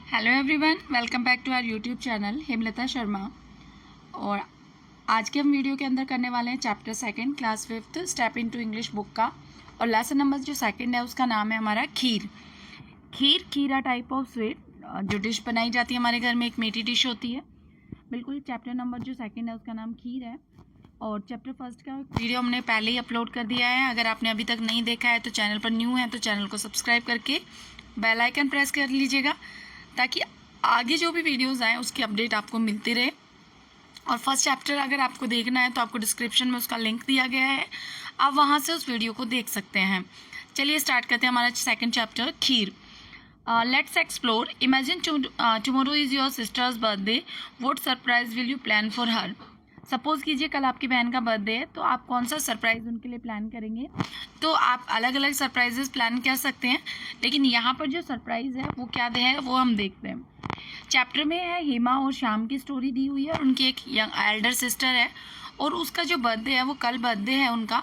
Hello everyone, welcome back to our YouTube channel Hemlata Sharma. और आज के हम वीडियो के अंदर करने वाले हैं chapter second class 5th step into English book का। और लेसन नंबर जो सेकंड है उसका नाम है हमारा खीर। खीरा टाइप ऑफ स्वीट जो डिश बनाई जाती है हमारे घर में, एक मीठी डिश होती है। बिल्कुल, चैप्टर नंबर जो सेकंड है उसका नाम खीर है। और चैप्टर फर्स्ट का वीडियो हमने पहले ही अपलोड कर दिया है। अगर आपने अभी तक नहीं देखा है तो चैनल पर न्यू है तो चैनल को सब्सक्राइब करके बेल आइकन प्रेस कर लीजिएगा ताकि आगे जो भी वीडियोस आए उसकी अपडेट आपको मिलती रहे। और फर्स्ट चैप्टर अगर आपको देखना है तो आपको डिस्क्रिप्शन में उसका लिंक दिया गया है, आप वहाँ से उस वीडियो को देख सकते हैं। चलिए स्टार्ट करते हैं हमारा second chapter kheer. Let's explore. Imagine tomorrow is your sisters birthday, what surprise will you plan for her. Suppose कीजिए कल आपकी बहन का बर्थडे है, तो आप कौन सा सरप्राइज़ उनके लिए प्लान करेंगे। तो आप अलग अलग सरप्राइजेस प्लान कर सकते हैं, लेकिन यहाँ पर जो सरप्राइज़ है वो क्या है वो हम देखते हैं। चैप्टर में है हेमा और श्याम की स्टोरी दी हुई है, और उनकी एक यंग एल्डर सिस्टर है और उसका जो बर्थडे है वो कल बर्थडे है उनका।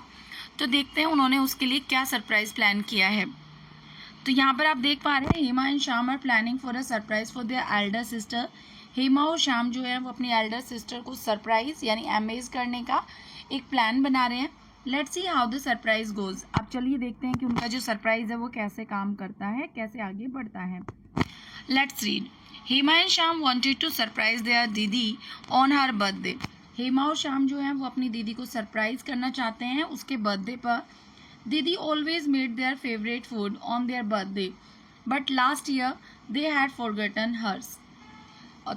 तो देखते हैं उन्होंने उसके लिए क्या सरप्राइज़ प्लान किया है। तो यहाँ पर आप देख पा रहे हैं Hema and Shyam are planning for a surprise for their elder sister. Hema और श्याम जो है वो अपनी एल्डर सिस्टर को सरप्राइज यानी अमेज करने का एक प्लान बना रहे हैं। Let's see how the surprise goes. अब चलिए देखते हैं कि उनका जो सरप्राइज है वो कैसे काम करता है, कैसे आगे बढ़ता है। Let's read. Hema and Shyam wanted to surprise their दीदी ऑन हर बर्थडे। हेमा और श्याम जो है वो अपनी दीदी को सरप्राइज करना चाहते हैं उसके बर्थडे पर। दीदी always made their favourite food on their birthday, but last year they had forgotten hers.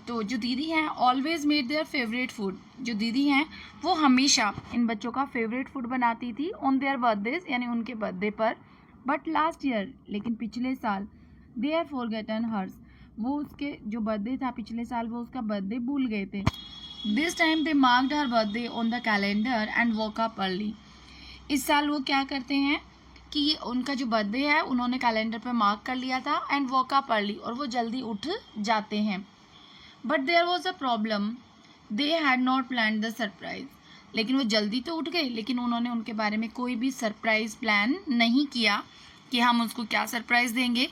तो जो दीदी हैं always made their favourite food, जो दीदी हैं वो हमेशा इन बच्चों का फेवरेट फूड बनाती थी ऑन देयर बर्थडेज यानी उनके बर्थडे पर। बट लास्ट ईयर लेकिन पिछले साल दे हैड फॉरगॉटन हर्स, वो उसके जो बर्थडे था पिछले साल वो उसका बर्थडे भूल गए थे। This time they marked her birthday on the calendar and woke up early. इस साल वो क्या करते हैं कि उनका जो बर्थडे है उन्होंने कैलेंडर पर मार्क कर लिया था एंड वोक अप अर्ली, और वो जल्दी उठ जाते हैं। But there was a problem, they had not plan the surprise. लेकिन वो जल्दी तो उठ गए लेकिन उन्होंने उनके बारे में कोई भी सरप्राइज प्लान नहीं किया कि हम उसको क्या सरप्राइज देंगे।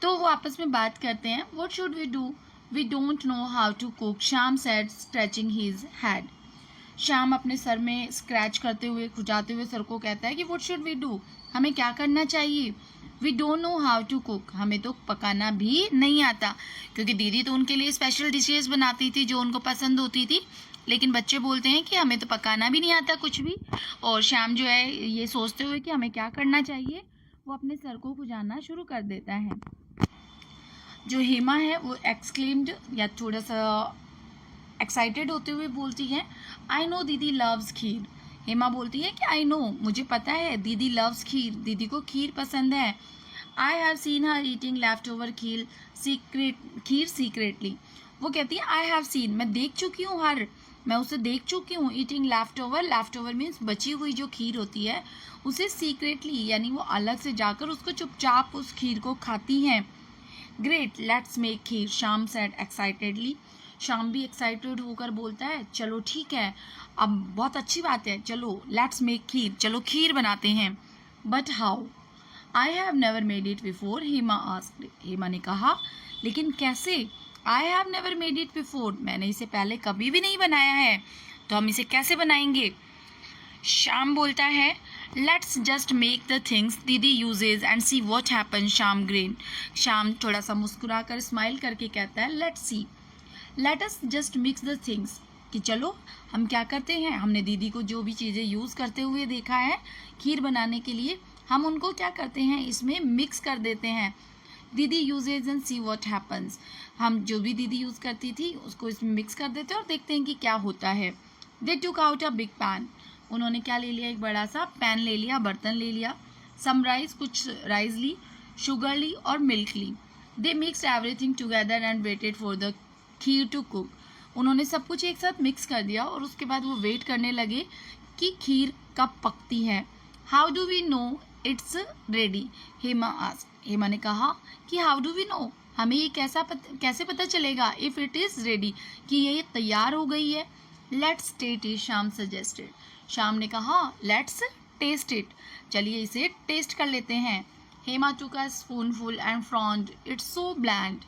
तो वो आपस में बात करते हैं, what should we do, we don't know how to cook, Shyam said stretching his head. Shyam अपने सर में स्क्रैच करते हुए, खुजाते हुए सर को कहता है कि व्हाट शुड वी डू, हमें क्या करना चाहिए। We don't know how to cook, हमें तो पकाना भी नहीं आता, क्योंकि दीदी तो उनके लिए स्पेशल डिशेस बनाती थी जो उनको पसंद होती थी, लेकिन बच्चे बोलते हैं कि हमें तो पकाना भी नहीं आता कुछ भी। और श्याम जो है ये सोचते हुए कि हमें क्या करना चाहिए, वो अपने सर को खुजाना शुरू कर देता है। जो हेमा है वो एक्सक्लेम्ड या थोड़ा सा एक्साइटेड होते हुए बोलती है, आई नो दीदी लव्स खीर। हेमा बोलती है कि आई नो, मुझे पता है दीदी लव्स खीर, दीदी को खीर पसंद है। आई have seen her eating left over kheer secretly. वो कहती है आई हैव सीन, मैं देख चुकी हूँ मैं उसे देख चुकी हूँ ईटिंग लेफ्ट ओवर मीन्स बची हुई जो खीर होती है उसे सीक्रेटली यानी वो अलग से जाकर उसको चुपचाप उस खीर को खाती हैं। Great, let's make kheer, Shyam said excitedly. Shyam भी एक्साइटेड होकर बोलता है, चलो ठीक है, अब बहुत अच्छी बात है, चलो लेट्स मेक खीर, चलो खीर बनाते हैं। But how, I have never made it before, Hema asked. Hema ने कहा, लेकिन कैसे। I have never made it before, मैंने इसे पहले कभी भी नहीं बनाया है, तो हम इसे कैसे बनाएंगे। श्याम बोलता है, let's just make the things didi uses and see what happen. Shyam grin, Shyam थोड़ा सा मुस्कुरा कर स्माइल करके कहता है, let's see, let us just mix the things, कि चलो हम क्या करते हैं, हमने दीदी को जो भी चीज़ें यूज़ करते हुए देखा है खीर बनाने के लिए, हम उनको क्या करते हैं इसमें मिक्स कर देते हैं। दीदी uses and see what happens, हम जो भी दीदी यूज़ करती थी उसको इसमें मिक्स कर देते हैं और देखते हैं कि क्या होता है। They took out a big pan, उन्होंने क्या ले लिया, एक बड़ा सा पैन ले लिया, बर्तन ले लिया। सम राइस, कुछ राइस ली, शुगर ली और मिल्क ली। They mix everything together and waited for the kheer to cook, उन्होंने सब कुछ एक साथ मिक्स कर दिया और उसके बाद वो वेट करने लगे कि खीर कब पकती है। How do we know it's ready, Hema asked. Hema ने कहा कि हाउ डू वी नो, हमें ये कैसे पता चलेगा इफ़ इट इज़ रेडी, कि ये तैयार हो गई है। Let's taste it, Shyam suggested. Shyam ने कहा, लेट्स टेस्ट इट, चलिए इसे टेस्ट कर लेते हैं। Hema took a spoonful and frowned, it's so bland.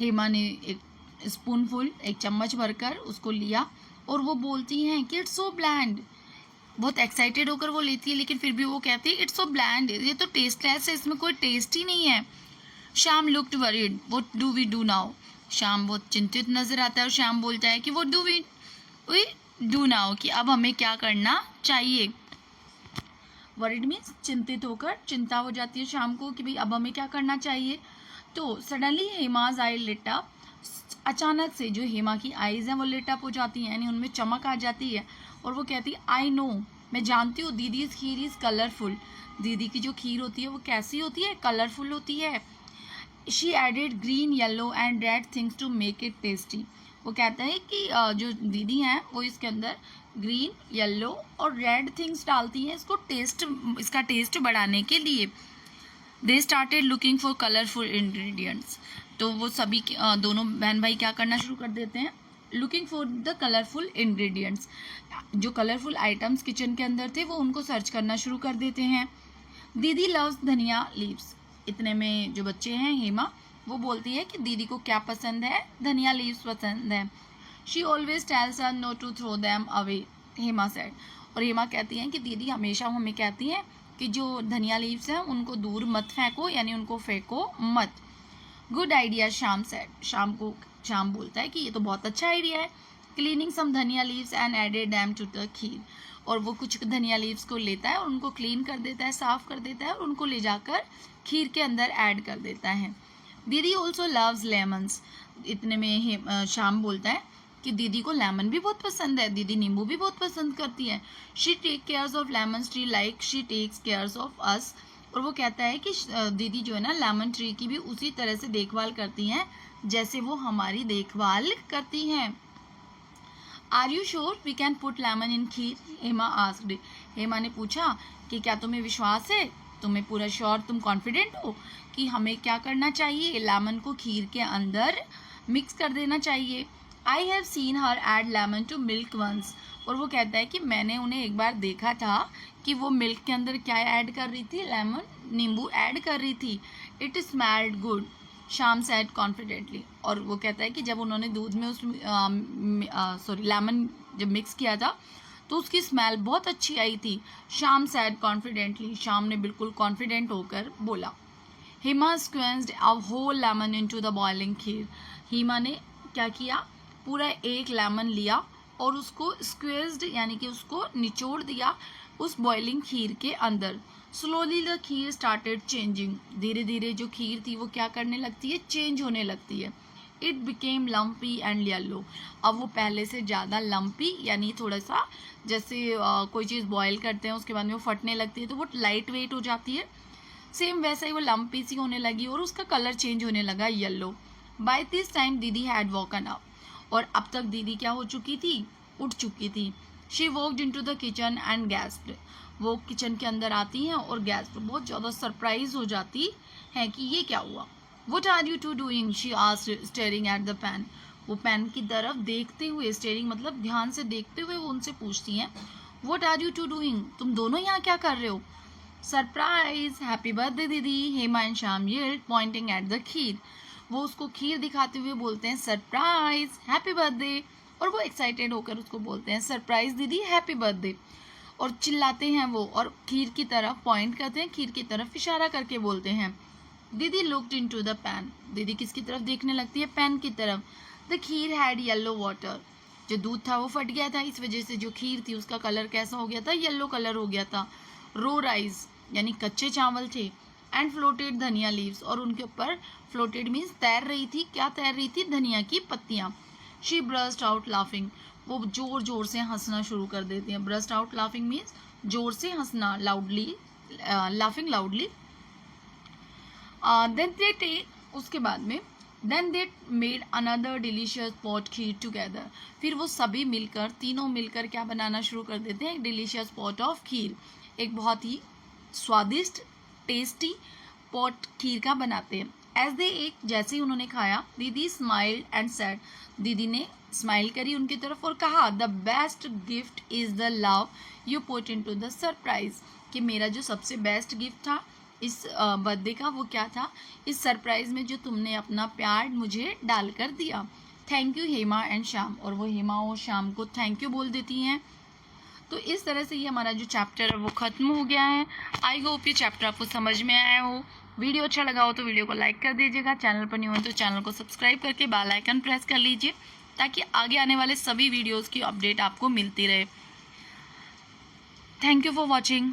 Hema ने एक स्पूनफुल, एक चम्मच भरकर उसको लिया और वो बोलती हैं कि इट्स सो ब्लैंड। बहुत एक्साइटेड होकर वो लेती है, लेकिन फिर भी वो कहती है इट्स सो ब्लैंड, ये तो टेस्टलेस है, इसमें कोई टेस्ट ही नहीं है। Shyam looked worried, what do we do now. Shyam बहुत चिंतित नजर आता है और श्याम बोलता है कि what do we do now, कि अब हमें क्या करना चाहिए। वरीड मीन्स चिंतित होकर, चिंता हो जाती है शाम को कि भाई अब हमें क्या करना चाहिए। तो सडनली हेमाज आई लिट अप, अचानक से जो हेमा की आईज हैं वो लिट अप हो जाती हैं, यानी उनमें चमक आ जाती है और वो कहती है आई नो, मैं जानती हूँ, दीदी इज खीर इज कलरफुल, दीदी की जो खीर होती है वो कैसी होती है, कलरफुल होती है। She added green yellow and red things to make it tasty. वो कहता है कि जो दीदी हैं वो इसके अंदर ग्रीन, येलो और रेड थिंग्स डालती हैं इसका टेस्ट बढ़ाने के लिए। They started looking for colourful ingredients. तो वो सभी दोनों बहन भाई क्या करना शुरू कर देते हैं, looking for the colourful ingredients. जो कलरफुल आइटम्स किचन के अंदर थे वो उनको सर्च करना शुरू कर देते हैं। दीदी लव्स धनिया लीव्स। इतने में जो बच्चे हैं हेमा, वो बोलती है कि दीदी को क्या पसंद है, धनिया लीव्स पसंद है। She always tells her not to throw them away, Hema said. और हेमा कहती हैं कि दीदी हमेशा हमें कहती हैं कि जो धनिया लीव्स हैं उनको दूर मत फेंको, यानी उनको फेंको मत। गुड आइडिया श्याम सेड, शाम बोलता है कि ये तो बहुत अच्छा आइडिया है। Cleaning some dhania leaves and added them to the kheer. और वो कुछ धनिया लीव्स को लेता है और उनको क्लीन कर देता है, साफ कर देता है और उनको ले जाकर खीर के अंदर ऐड कर देता है। दीदी ऑल्सो लव्स लेमन्स। इतने में शाम बोलता है कि दीदी को लेमन भी बहुत पसंद है, दीदी नींबू भी बहुत पसंद करती है। She take cares of lemon tree like she takes cares of us. और वो कहता है कि दीदी जो है ना लेमन ट्री की भी उसी तरह से देखभाल करती हैं जैसे वो हमारी देखभाल करती हैं। Are you sure we can put lemon in kheer, Hema asked. Hema ने पूछा कि क्या तुम्हें विश्वास है, तुम्हें पूरा श्योर, तुम कॉन्फिडेंट हो कि हमें क्या करना चाहिए, लेमन को खीर के अंदर मिक्स कर देना चाहिए। I have seen her add lemon to milk once. और वो कहता है कि मैंने उन्हें एक बार देखा था कि वो मिल्क के अंदर क्या ऐड कर रही थी, लेमन, नींबू ऐड कर रही थी। इट स्मेल्ड गुड, शाम सेड कॉन्फिडेंटली। और वो कहता है कि जब उन्होंने दूध में लेमन जब मिक्स किया था तो उसकी स्मेल बहुत अच्छी आई थी। शाम सेड कॉन्फिडेंटली, शाम ने बिल्कुल कॉन्फिडेंट होकर बोला। Hema squeezed a whole lemon into the boiling kheer. Hema ने क्या किया, पूरा एक लेमन लिया और उसको स्क्वेज्ड यानी कि उसको निचोड़ दिया उस बॉइलिंग खीर के अंदर। Slowly the kheer started changing. धीरे धीरे जो खीर थी वो क्या करने लगती है, चेंज होने लगती है। It became lumpy and yellow. अब वो पहले से ज़्यादा लम्पी, यानी थोड़ा सा जैसे कोई चीज़ बॉयल करते हैं उसके बाद में वो फटने लगती है तो वो लाइट वेट हो जाती है, सेम वैसा ही वो लम्पी सी होने लगी और उसका कलर चेंज होने लगा येलो। बाय दिस टाइम दीदी हैड वॉकन अप। और अब तक दीदी क्या हो चुकी थी, उठ चुकी थी। She walked into the kitchen and gasped. वो किचन के अंदर आती हैं और गैस पर बहुत ज़्यादा सरप्राइज हो जाती है कि ये क्या हुआ। What are you two doing, she asked staring at the pan. वो पैन की तरफ देखते हुए, स्टेयरिंग मतलब ध्यान से देखते हुए वो उनसे पूछती हैं what are you two doing, तुम दोनों यहाँ क्या कर रहे हो। Surprise, happy birthday didi, Hema and Shyam yelled pointing at the kheer. वो उसको खीर दिखाते हुए बोलते हैं सरप्राइज, हैप्पी बर्थडे। और वो एक्साइटेड होकर उसको बोलते हैं सरप्राइज दीदी, हैप्पी बर्थडे। और चिल्लाते हैं वो और खीर की तरफ पॉइंट करते हैं, खीर की तरफ इशारा करके बोलते हैं। दीदी लुक्ड इनटू द पैन। दीदी किसकी तरफ देखने लगती है, पैन की तरफ। The kheer had yellow water. जो दूध था वो फट गया था, इस वजह से जो खीर थी उसका कलर कैसा हो गया था, येलो कलर हो गया था। रो राइस यानी कच्चे चावल थे। एंड फ्लोटेड धनिया लीव्स, और उनके ऊपर फ्लोटेड मीन्स तैर रही थी, क्या तैर रही थी, धनिया की पत्तियां। She burst out laughing. वो जोर जोर से हंसना शुरू कर देती हैं। ब्रस्ट आउट लाफिंग मीन्स जोर से हंसना, loudly, laughing loudly. Then they take, उसके बाद में then they made another delicious pot kheer together. फिर वो सभी मिलकर, तीनों मिलकर क्या बनाना शुरू कर देते हैं, एक डिलीशियस पॉट ऑफ खीर, एक बहुत ही स्वादिष्ट टेस्टी पॉट खीर का बनाते हैं। एज दे एक, जैसे ही उन्होंने खाया, दीदी स्माइल्ड एंड सेड, दीदी ने स्माइल करी उनकी तरफ और कहा the best gift is the love you put into the surprise, कि मेरा जो सबसे बेस्ट गिफ्ट था इस बर्थडे का वो क्या था, इस सरप्राइज़ में जो तुमने अपना प्यार मुझे डाल कर दिया। Thank you Hema and Shyam, और वो हेमा और श्याम को थैंक यू बोल देती हैं। तो इस तरह से ये हमारा जो चैप्टर है वो ख़त्म हो गया है। आई होप ये चैप्टर आपको समझ में आया हो। वीडियो अच्छा लगा हो तो वीडियो को लाइक कर दीजिएगा, चैनल पर न्यू हो तो चैनल को सब्सक्राइब करके बेल आइकन प्रेस कर लीजिए ताकि आगे आने वाले सभी वीडियोज़ की अपडेट आपको मिलती रहे। Thank you for watching.